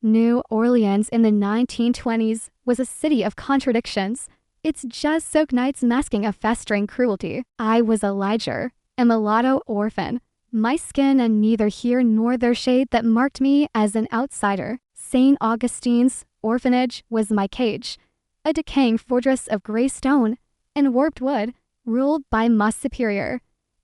New Orleans in the 1920s was a city of contradictions. Its jazz-soaked nights masking a festering cruelty. I was Elijah, a mulatto orphan, my skin and neither here nor there shade that marked me as an outsider. St. Augustine's orphanage was my cage, a decaying fortress of gray stone and warped wood, ruled by Ma Superior,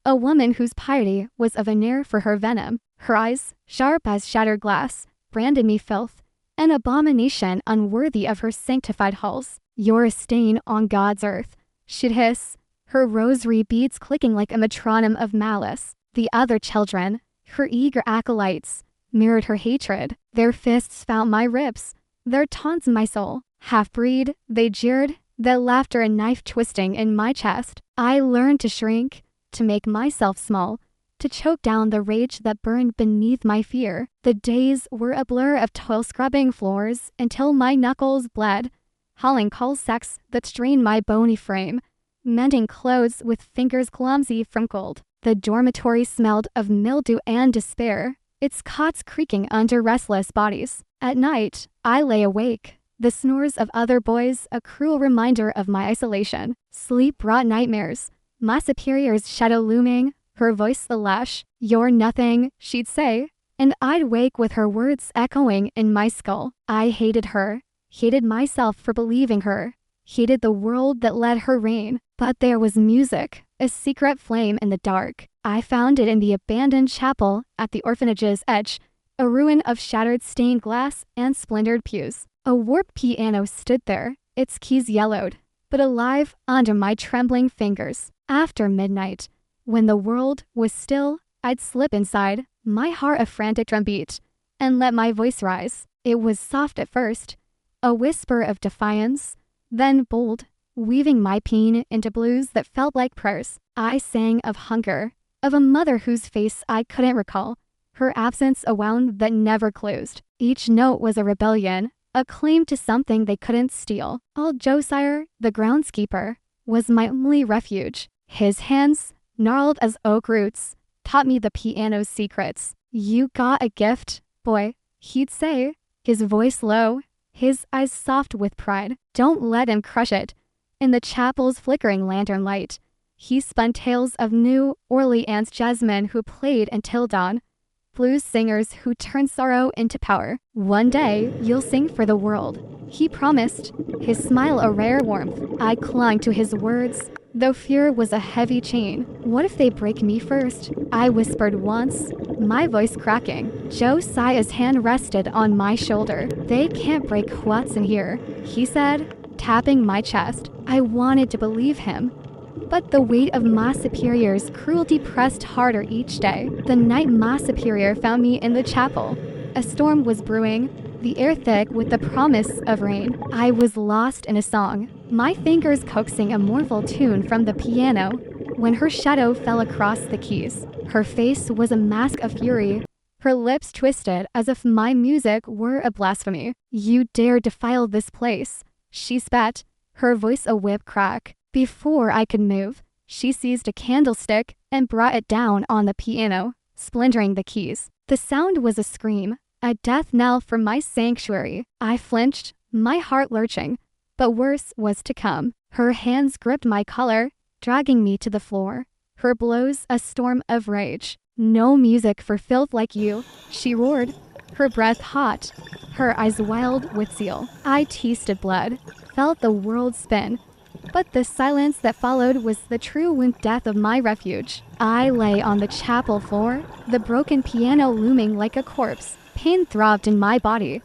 a woman whose piety was a veneer for her venom. Her eyes, sharp as shattered glass, branded me filth, an abomination unworthy of her sanctified halls. "You're a stain on God's earth," she'd hiss, her rosary beads clicking like a metronome of malice. The other children, her eager acolytes, mirrored her hatred. Their fists found my ribs, their taunts my soul. Half-breed, they jeered, their laughter a knife twisting in my chest. I learned to shrink, to make myself small, to choke down the rage that burned beneath my fear. The days were a blur of toil scrubbing floors until my knuckles bled, hauling coal sacks that strained my bony frame, mending clothes with fingers clumsy from cold. The dormitory smelled of mildew and despair, its cots creaking under restless bodies. At night, I lay awake, the snores of other boys a cruel reminder of my isolation. Sleep brought nightmares, Ma Superior's shadow looming, her voice a lash. "You're nothing," she'd say, and I'd wake with her words echoing in my skull. I hated her, hated myself for believing her, hated the world that let her reign. But there was music, a secret flame in the dark. I found it in the abandoned chapel at the orphanage's edge, a ruin of shattered stained glass and splintered pews. A warped piano stood there, its keys yellowed, but alive under my trembling fingers. After midnight, when the world was still, I'd slip inside, my heart a frantic drumbeat, and let my voice rise. It was soft at first, a whisper of defiance, then bold, weaving my pain into blues that felt like prayers. I sang of hunger, of a mother whose face I couldn't recall, her absence a wound that never closed. Each note was a rebellion, a claim to something they couldn't steal. Old Josiah, the groundskeeper, was my only refuge. His hands, gnarled as oak roots, taught me the piano's secrets. "You got a gift, boy," he'd say, his voice low, his eyes soft with pride. "Don't let him crush it." In the chapel's flickering lantern light, he spun tales of New Orleans jazzmen who played until dawn, blues singers who turned sorrow into power. "One day, you'll sing for the world," he promised, his smile a rare warmth. I clung to his words, though fear was a heavy chain. "What if they break me first?" I whispered once, my voice cracking. Josiah's hand rested on my shoulder. "They can't break what's in here," he said, tapping my chest. I wanted to believe him, but the weight of Ma Superior's cruelty pressed harder each day. The night Ma Superior found me in the chapel, a storm was brewing, the air thick with the promise of rain. I was lost in a song, my fingers coaxing a mournful tune from the piano, when her shadow fell across the keys. Her face was a mask of fury, her lips twisted as if my music were a blasphemy. "You dare defile this place," she spat, her voice a whip crack. Before I could move, she seized a candlestick and brought it down on the piano, splintering the keys. The sound was a scream, a death knell for my sanctuary. I flinched, my heart lurching, but worse was to come. Her hands gripped my collar, dragging me to the floor, her blows a storm of rage. "No music for filth like you," she roared, her breath hot, her eyes wild with zeal. I tasted blood, felt the world spin, but the silence that followed was the true wound death of my refuge. I lay on the chapel floor, the broken piano looming like a corpse. Pain throbbed in my body,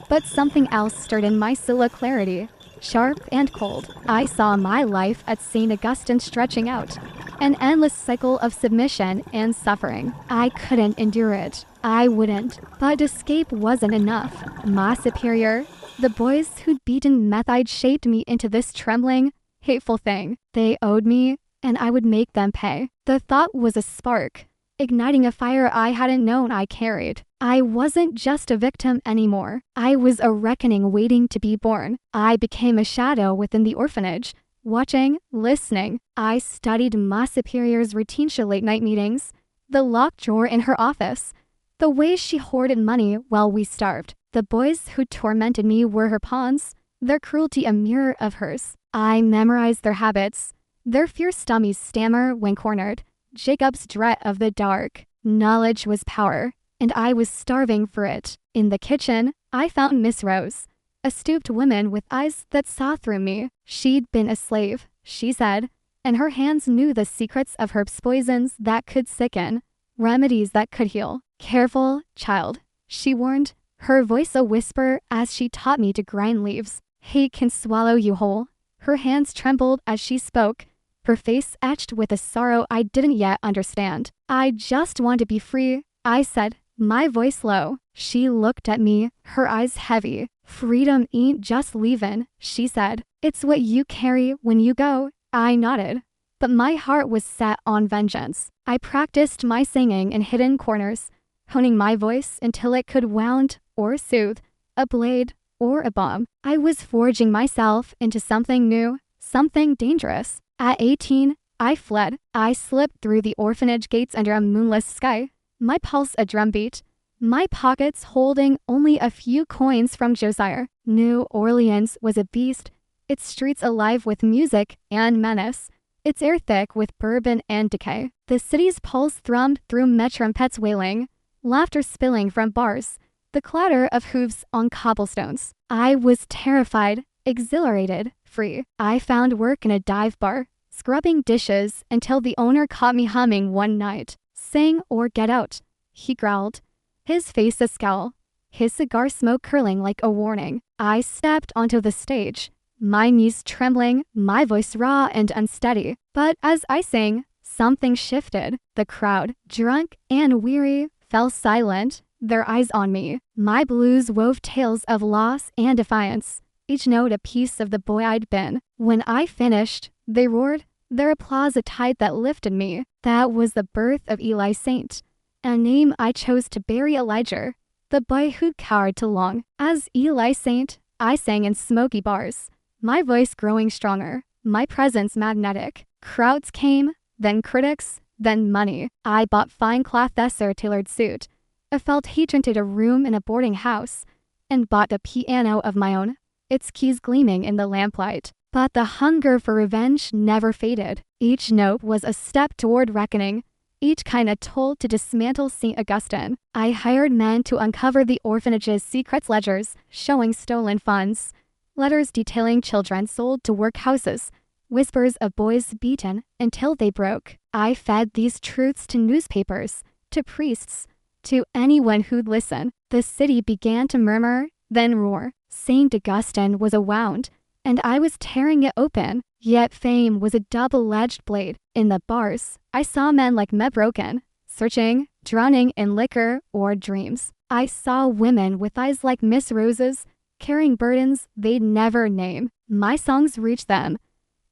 but something else stirred in my soul, clarity, sharp and cold. I saw my life at St. Augustine stretching out, an endless cycle of submission and suffering. I couldn't endure it. I wouldn't, but escape wasn't enough. Ma Superior, the boys who'd beaten meth I'd shaped me into this trembling, hateful thing. They owed me, and I would make them pay. The thought was a spark, igniting a fire I hadn't known I carried. I wasn't just a victim anymore. I was a reckoning waiting to be born. I became a shadow within the orphanage, watching, listening. I studied Ma Superior's routine late-night meetings, the locked drawer in her office, the way she hoarded money while we starved. The boys who tormented me were her pawns, their cruelty a mirror of hers. I memorized their habits. Their fierce tummies stammer when cornered. Jacob's dread of the dark. Knowledge was power, and I was starving for it. In the kitchen, I found Miss Rose, a stooped woman with eyes that saw through me. She'd been a slave, she said, and her hands knew the secrets of herbs poisons that could sicken, remedies that could heal. Careful, child, she warned, her voice a whisper as she taught me to grind leaves. Hate can swallow you whole. Her hands trembled as she spoke, her face etched with a sorrow I didn't yet understand. I just want to be free, I said, my voice low. She looked at me, her eyes heavy. Freedom ain't just leavin', she said. It's what you carry when you go. I nodded, but my heart was set on vengeance. I practiced my singing in hidden corners, honing my voice until it could wound or soothe, a blade or a bomb. I was forging myself into something new, something dangerous. At 18, I fled. I slipped through the orphanage gates under a moonless sky, my pulse a drumbeat, my pockets holding only a few coins from Josiah. New Orleans was a beast, its streets alive with music and menace, its air thick with bourbon and decay. The city's pulse thrummed through metrumpets wailing, laughter spilling from bars, the clatter of hooves on cobblestones. I was terrified, exhilarated, free. I found work in a dive bar, scrubbing dishes until the owner caught me humming one night. Sing or get out, he growled, his face a scowl, his cigar smoke curling like a warning. I stepped onto the stage, my knees trembling, my voice raw and unsteady. But as I sang, something shifted. The crowd, drunk and weary, fell silent, their eyes on me. My blues wove tales of loss and defiance, each note a piece of the boy I'd been. When I finished, they roared, their applause a tide that lifted me. That was the birth of Eli Saint, a name I chose to bury Elijah, the boy who cowered too long. As Eli Saint, I sang in smoky bars, my voice growing stronger, my presence magnetic. Crowds came, then critics, then money. I bought fine cloth tailored suit, I felt he rented a room in a boarding house, and bought a piano of my own, its keys gleaming in the lamplight. But the hunger for revenge never faded. Each note was a step toward reckoning, each kind a toll to dismantle St. Augustine. I hired men to uncover the orphanage's secret ledgers, showing stolen funds, letters detailing children sold to workhouses, whispers of boys beaten until they broke. I fed these truths to newspapers, to priests, to anyone who'd listen. The city began to murmur, then roar. St. Augustine was a wound, and I was tearing it open. Yet fame was a double-edged blade. In the bars, I saw men like me broken, searching, drowning in liquor or dreams. I saw women with eyes like Miss Rose's, carrying burdens they'd never name. My songs reached them,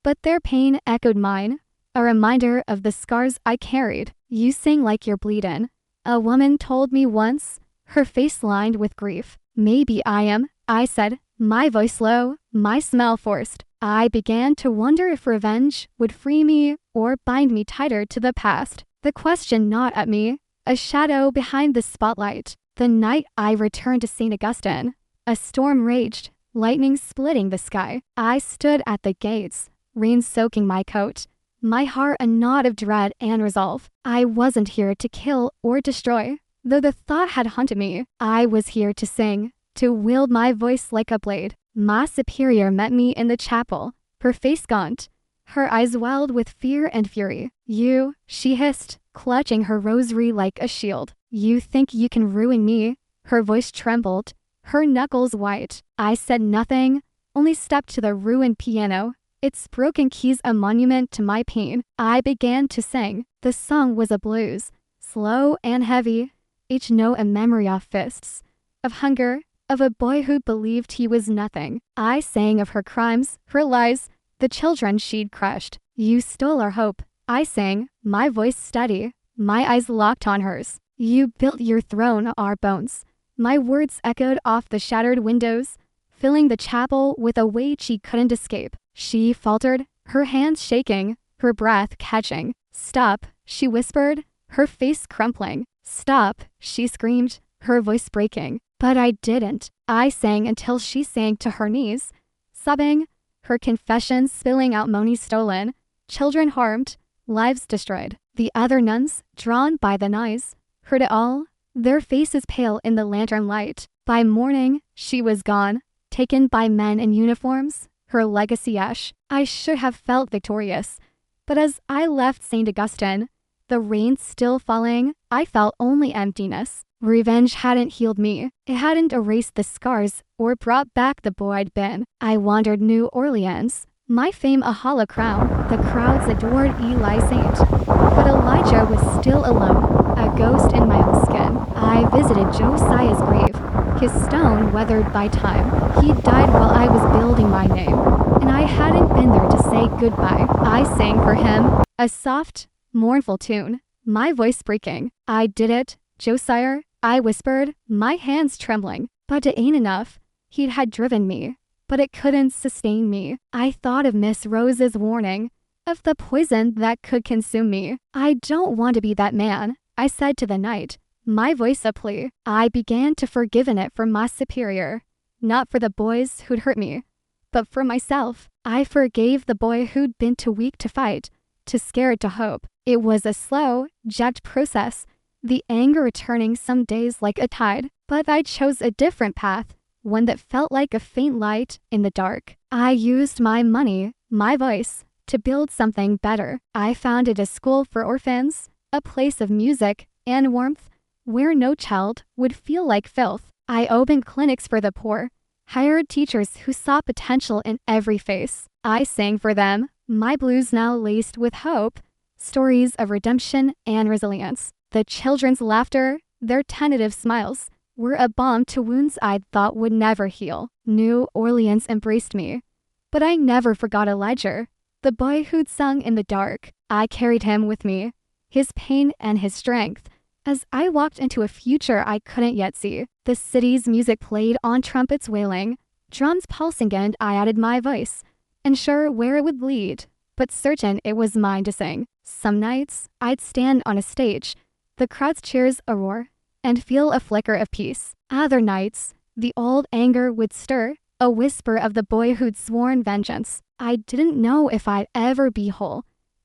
but their pain echoed mine, a reminder of the scars I carried. You sing like you're bleedin', a woman told me once, her face lined with grief. Maybe I am, I said, my voice low, my smile forced. I began to wonder if revenge would free me or bind me tighter to the past. The question gnawed at me, a shadow behind the spotlight. The night I returned to St. Augustine, a storm raged, lightning splitting the sky. I stood at the gates, rain soaking my coat, my heart a knot of dread and resolve. I wasn't here to kill or destroy, though the thought had haunted me. I was here to sing, to wield my voice like a blade. Ma Superior met me in the chapel, her face gaunt, her eyes wild with fear and fury. You, she hissed, clutching her rosary like a shield. You think you can ruin me? Her voice trembled, her knuckles white. I said nothing, only stepped to the ruined piano, its broken keys a monument to my pain. I began to sing. The song was a blues, slow and heavy, each note a memory of fists, of hunger, of a boy who believed he was nothing. I sang of her crimes, her lies, the children she'd crushed. You stole our hope, I sang, my voice steady, my eyes locked on hers. You built your throne on our bones. My words echoed off the shattered windows, filling the chapel with a weight she couldn't escape. She faltered, her hands shaking, her breath catching. Stop, she whispered, her face crumpling. Stop, she screamed, her voice breaking. But I didn't. I sang until she sank to her knees, sobbing, her confessions spilling out, money stolen, children harmed, lives destroyed. The other nuns, drawn by the knives, heard it all, their faces pale in the lantern light. By morning, she was gone, taken by men in uniforms, her legacy ash. I should have felt victorious, but as I left St. Augustine, the rain still falling, I felt only emptiness. Revenge hadn't healed me. It hadn't erased the scars or brought back the boy I'd been. I wandered New Orleans, my fame a hollow crown. The crowds adored Eli Saint, but Elijah was still alone, a ghost in my own skin. I visited Josiah's grave, his stone weathered by time. He died while I was building my name, and I hadn't been there to say goodbye. I sang for him, a soft, mournful tune, my voice breaking. I did it, Josiah, I whispered, my hands trembling. But it ain't enough. He had driven me, but it couldn't sustain me. I thought of Miss Rose's warning, of the poison that could consume me. I don't want to be that man, I said to the night, my voice a plea. I began to forgive in it for my superior, not for the boys who'd hurt me, but for myself. I forgave the boy who'd been too weak to fight, too scared to hope. It was a slow, jagged process, the anger returning some days like a tide, but I chose a different path, one that felt like a faint light in the dark. I used my money, my voice, to build something better. I founded a school for orphans, a place of music and warmth where no child would feel like filth. I opened clinics for the poor, hired teachers who saw potential in every face. I sang for them, my blues now laced with hope, stories of redemption and resilience. The children's laughter, their tentative smiles, were a balm to wounds I'd thought would never heal. New Orleans embraced me, but I never forgot Elijah, the boy who'd sung in the dark. I carried him with me, his pain and his strength, as I walked into a future I couldn't yet see. The city's music played on trumpets wailing, drums pulsing, and I added my voice, unsure where it would lead, but certain it was mine to sing. Some nights, I'd stand on a stage, the crowd's cheers a roar, and feel a flicker of peace. Other nights, the old anger would stir, a whisper of the boy who'd sworn vengeance. I didn't know if I'd ever be whole,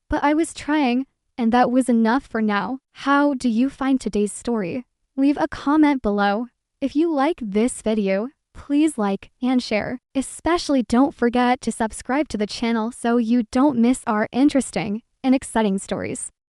but I was trying, and that was enough for now. How do you find today's story? Leave a comment below. If you like this video, please like and share. Especially don't forget to subscribe to the channel so you don't miss our interesting and exciting stories.